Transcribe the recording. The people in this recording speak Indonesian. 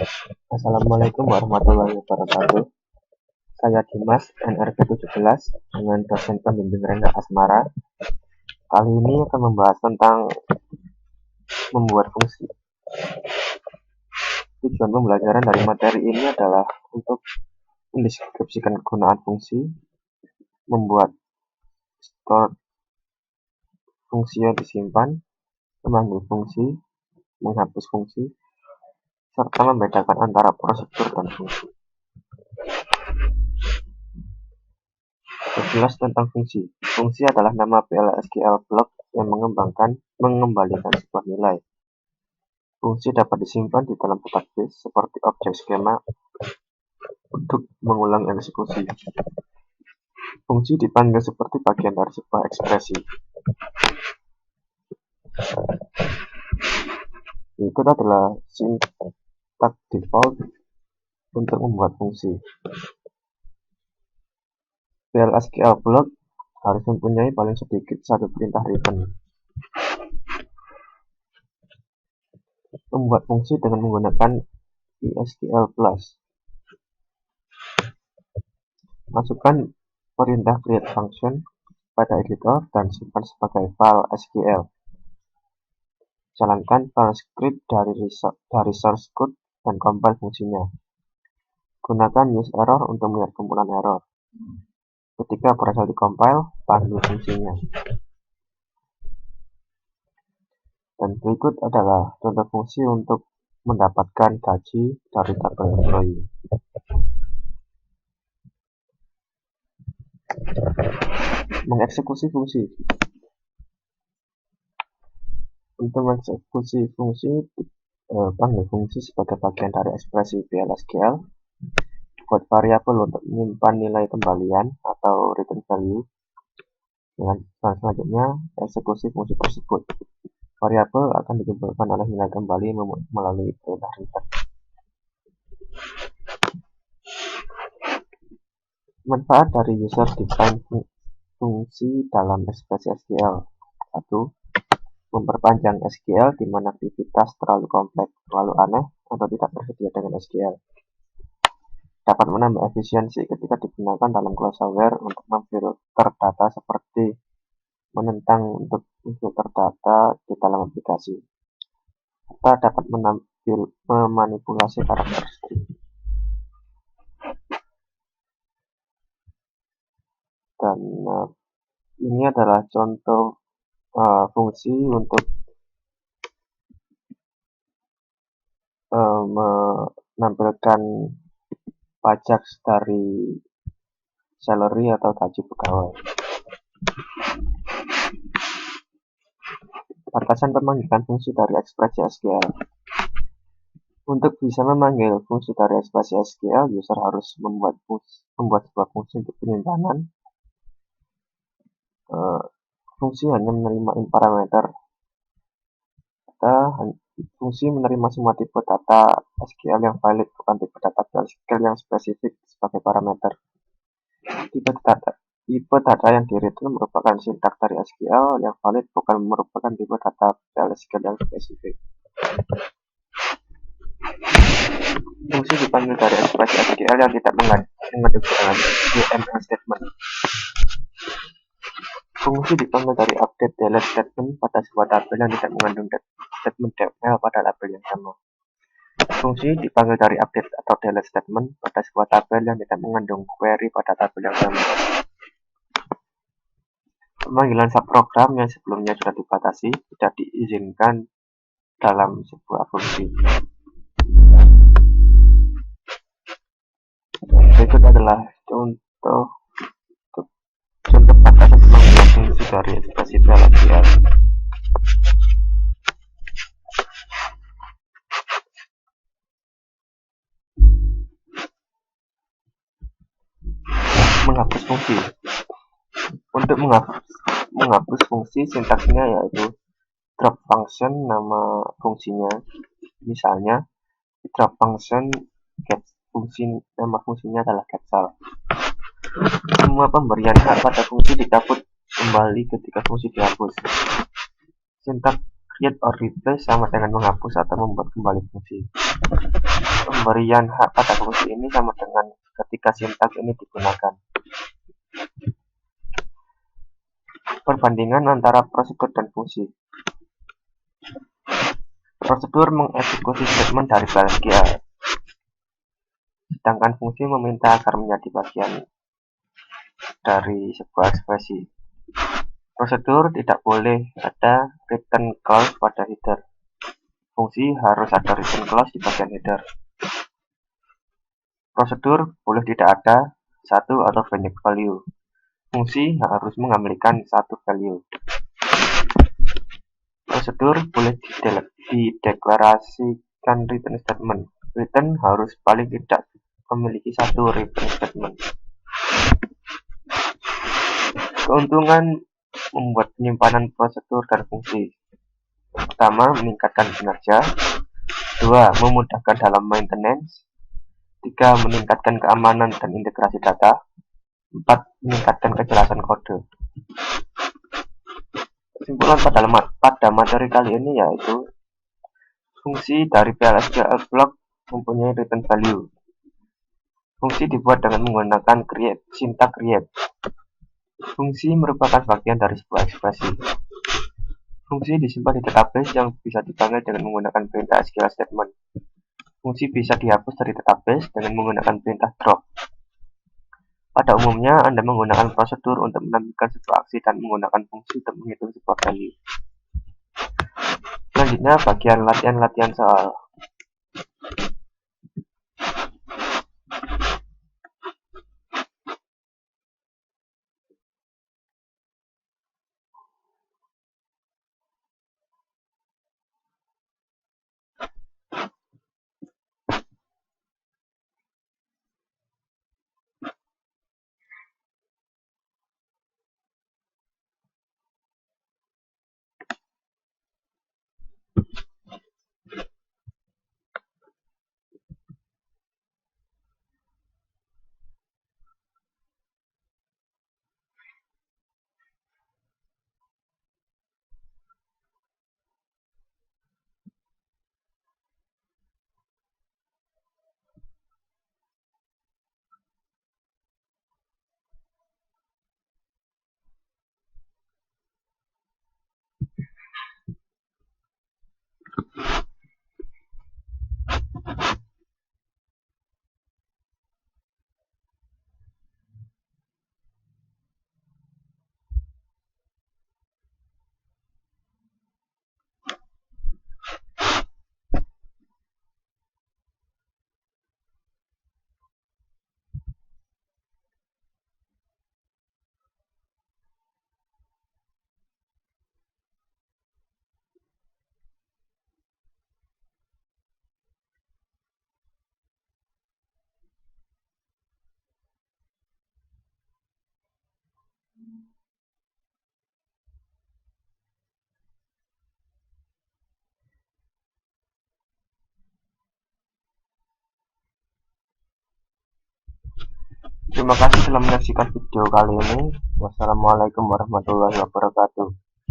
Assalamualaikum warahmatullahi wabarakatuh. Saya Dimas, NRP 17, dengan dosen pembimbing Rengga Asmara. Kali ini akan membahas tentang membuat fungsi. Tujuan pembelajaran dari materi ini adalah untuk mendeskripsikan kegunaan fungsi, membuat store fungsi yang disimpan, memanggil fungsi, menghapus fungsi, serta membedakan antara prosedur dan fungsi. Jelas tentang fungsi. Fungsi adalah nama PL/SQL block yang mengembalikan sebuah nilai. Fungsi dapat disimpan di dalam database seperti objek skema untuk mengulang eksekusi. Fungsi dipanggil seperti bagian dari sebuah ekspresi. Berikut adalah sintak default untuk membuat fungsi. PL/SQL block harus mempunyai paling sedikit satu perintah return. Membuat fungsi dengan menggunakan ISQL+. Masukkan perintah create function pada editor dan simpan sebagai file SQL. Jalankan file script dari source code dan compile fungsinya. Gunakan use error untuk melihat kumpulan error. Ketika berhasil dikompil, panggil fungsinya. Dan berikut adalah contoh fungsi untuk mendapatkan gaji dari tabel employee. Mengeksekusi fungsi. Untuk mengeksekusi fungsi, panggil fungsi sebagai bagian dari ekspresi PL/SQL. Buat variabel untuk menyimpan nilai kembalian atau return value. Dengan selanjutnya, eksekusi fungsi tersebut. Variabel akan dikumpulkan oleh nilai kembali melalui perintah return. Manfaat dari user define fungsi dalam ekspresi SQL. 1. Memperpanjang SQL di mana aktivitas terlalu kompleks, terlalu aneh, atau tidak tersedia dengan SQL. Dapat menambah efisiensi ketika digunakan dalam closeware untuk memfilter data seperti menentang untuk memfilter data di dalam aplikasi. Serta dapat memanipulasi karakter string. Dan ini adalah contoh fungsi untuk menampilkan pajak dari salary atau gaji pegawai. Batasan pemanggilan fungsi dari ekspresi SQL. Untuk bisa memanggil fungsi dari ekspresi SQL, user harus membuat sebuah fungsi untuk penyimpanan. Fungsi hanya menerima in parameter. Fungsi menerima semua tipe data SQL yang valid, bukan tipe data SQL yang spesifik sebagai parameter. Tipe data yang di-return merupakan sintak dari SQL yang valid, bukan merupakan tipe data SQL yang spesifik. Fungsi dipanggil dari ekspresi SQL yang tidak mengandung UML statement. Fungsi dipanggil dari update delete statement pada sebuah tabel yang tidak mengandung statement DML pada label yang sama. Fungsi dipanggil dari update atau delete statement pada sebuah tabel yang tidak mengandung query pada tabel yang sama. Pemanggilan subprogram yang sebelumnya sudah dibatasi tidak diizinkan dalam sebuah fungsi. Berikut adalah contoh batasan pemanggilan fungsi dari ekspresi PL/SQL. Menghapus fungsi. Untuk menghapus fungsi, sintaksnya yaitu drop function nama fungsinya. Misalnya, drop function get fungsi nama fungsinya adalah getSal. Semua pemberian pada fungsi dicabut kembali ketika fungsi dihapus. Sintak create or replace sama dengan menghapus atau membuat kembali fungsi. pemberian hak pada fungsi ini sama dengan ketika sintaks ini digunakan. Perbandingan antara prosedur dan fungsi. Prosedur mengeksekusi statement dari file SQL, sedangkan fungsi meminta agar menjadi bagian dari sebuah ekspresi. Prosedur tidak boleh ada return clause pada header. Fungsi harus ada return clause di bagian header. Prosedur boleh tidak ada satu atau banyak value. Fungsi harus mengambilkan satu value. Prosedur boleh dideklarasikan return statement. Return harus paling tidak memiliki satu return statement. Keuntungan membuat penyimpanan prosedur dan fungsi. Pertama, meningkatkan kinerja. 2. Memudahkan dalam maintenance. 3. Meningkatkan keamanan dan integrasi data. 4. Meningkatkan kejelasan kode. Kesimpulan pada materi kali ini yaitu fungsi dari PL/SQL block mempunyai return value. Fungsi dibuat dengan menggunakan sintaks create. Fungsi merupakan bagian dari sebuah ekspresi. Fungsi disimpan di database yang bisa dipanggil dengan menggunakan perintah SQL statement. Fungsi bisa dihapus dari database dengan menggunakan perintah drop. Pada umumnya, Anda menggunakan prosedur untuk menampilkan sebuah aksi dan menggunakan fungsi untuk menghitung sebuah value. Selanjutnya, bagian latihan-latihan soal. Terima kasih telah menyaksikan video kali ini. Wassalamualaikum warahmatullahi wabarakatuh.